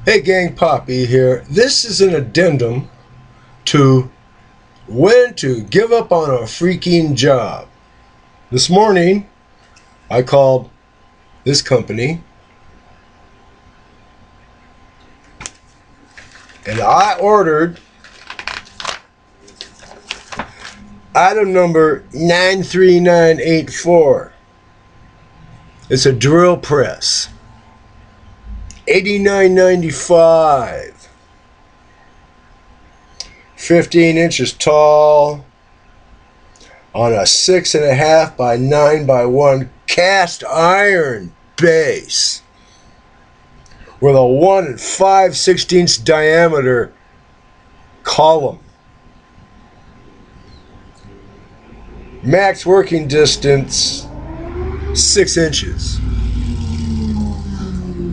Hey gang, Poppy here. This is an addendum to when to give up on a freaking job. This morning, I called this company and I ordered item number 93984. It's a drill press. $89.95. 15 inches tall on a 6.5 by 9 by 1 cast iron base with a 1 5/16 diameter column. Max working distance 6 inches.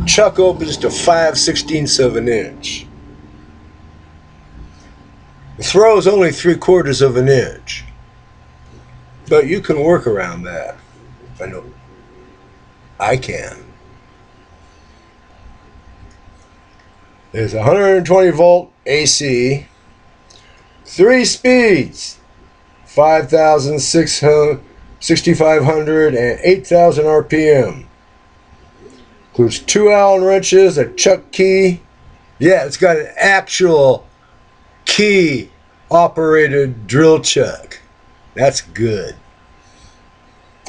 Chuck opens to 5/16 of an inch. The throw is only 3/4 of an inch. But you can work around that. I know I can. There's 120 volt AC, 3 speeds, 5,600, 6,500, and 8,000 RPM. Includes 2 Allen wrenches, a chuck key. Yeah, it's got an actual key operated drill chuck. That's good.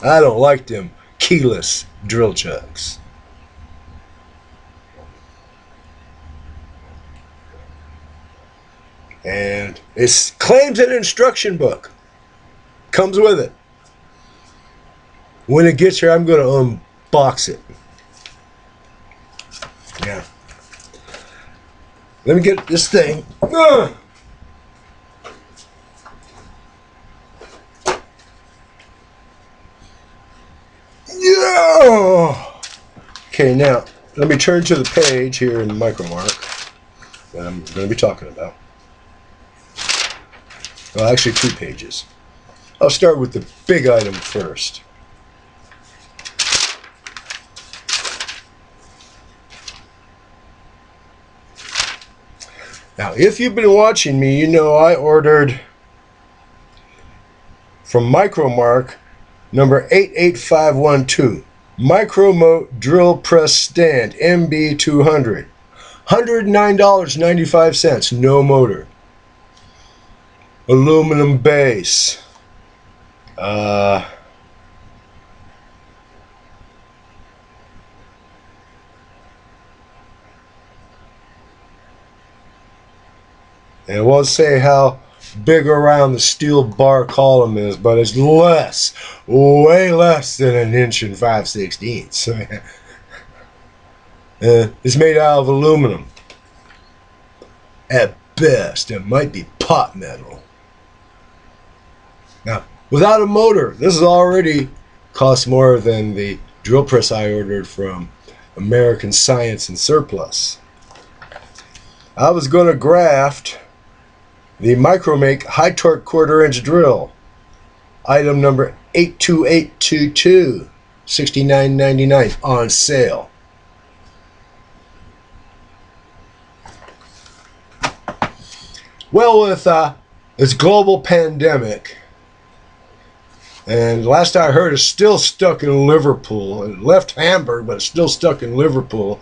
I don't like them keyless drill chucks. And it claims an instruction book. Comes with it. When it gets here, I'm going to unbox it. Yeah. Let me get this thing. Yeah. Okay, now let me turn to the page here in Micromark that I'm going to be talking about. Well, actually 2 pages. I'll start with the big item first. Now, if you've been watching me, you know I ordered from Micromark number 88512. Micromote drill press stand MB200. $109.95. No motor. Aluminum base. And it won't say how big around the steel bar column is, but it's less, way less than 1 inch and 5/16. It's made out of aluminum. At best, it might be pot metal. Now, without a motor, this is already cost more than the drill press I ordered from American Science and Surplus. I was going to graft the Micromake high torque 1/4 inch drill, item number 82822, $69.99 on sale. Well, with this global pandemic, and last I heard, it's still stuck in Liverpool. It left Hamburg, but it's still stuck in Liverpool.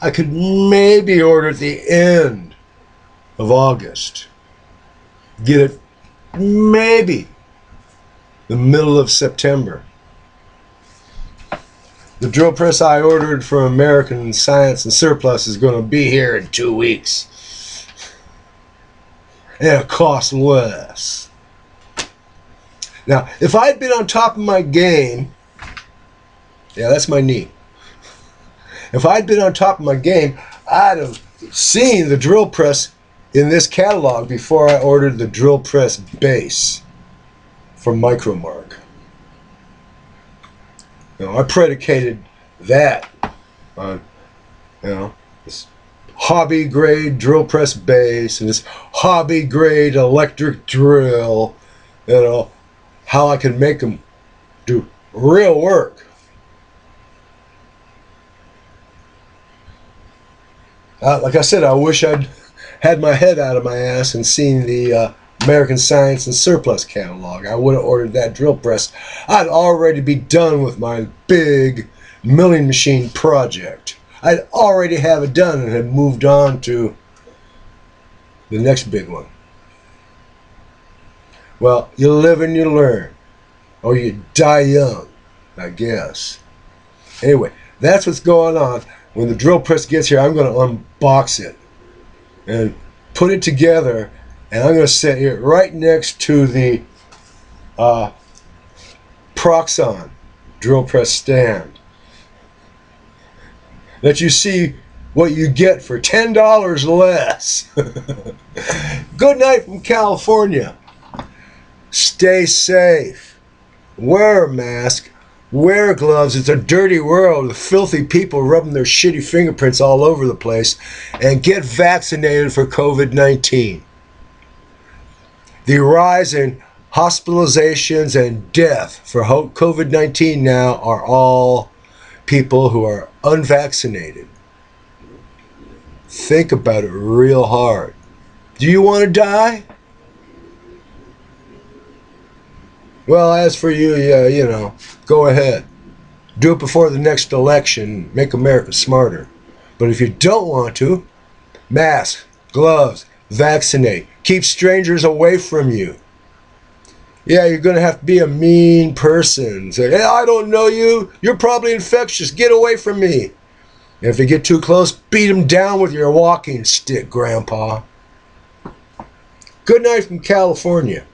I could maybe order at the end of August. Get it maybe the middle of September. The drill press I ordered from American Science and Surplus is going to be here in 2 weeks. And it costs less. Now, if I'd been on top of my game, yeah, that's my knee. If I'd been on top of my game, I'd have seen the drill press in this catalog before I ordered the drill press base from Micromark. I predicated that on, this hobby grade drill press base and this hobby grade electric drill, how I can make them do real work. Like I said, I wish I'd had my head out of my ass and seen the American Science and Surplus catalog. I would have ordered that drill press. I'd already be done with my big milling machine project. I'd already have it done and had moved on to the next big one. Well, you live and you learn. Or you die young, I guess. Anyway, that's what's going on. When the drill press gets here, I'm going to unbox it and put it together, and I'm going to set it right next to the Proxxon drill press stand. Let you see what you get for $10 less. Good night from California. Stay safe. Wear a mask. Wear gloves. It's a dirty world with filthy people rubbing their shitty fingerprints all over the place. And get vaccinated for COVID-19. The rise in hospitalizations and death for COVID-19 now are all people who are unvaccinated. Think about it real hard. Do you want to die? Well, as for you, yeah, go ahead. Do it before the next election. Make America smarter. But if you don't want to, mask, gloves, vaccinate. Keep strangers away from you. Yeah, you're going to have to be a mean person. Say, hey, I don't know you. You're probably infectious. Get away from me. And if they get too close, beat them down with your walking stick, Grandpa. Good night from California.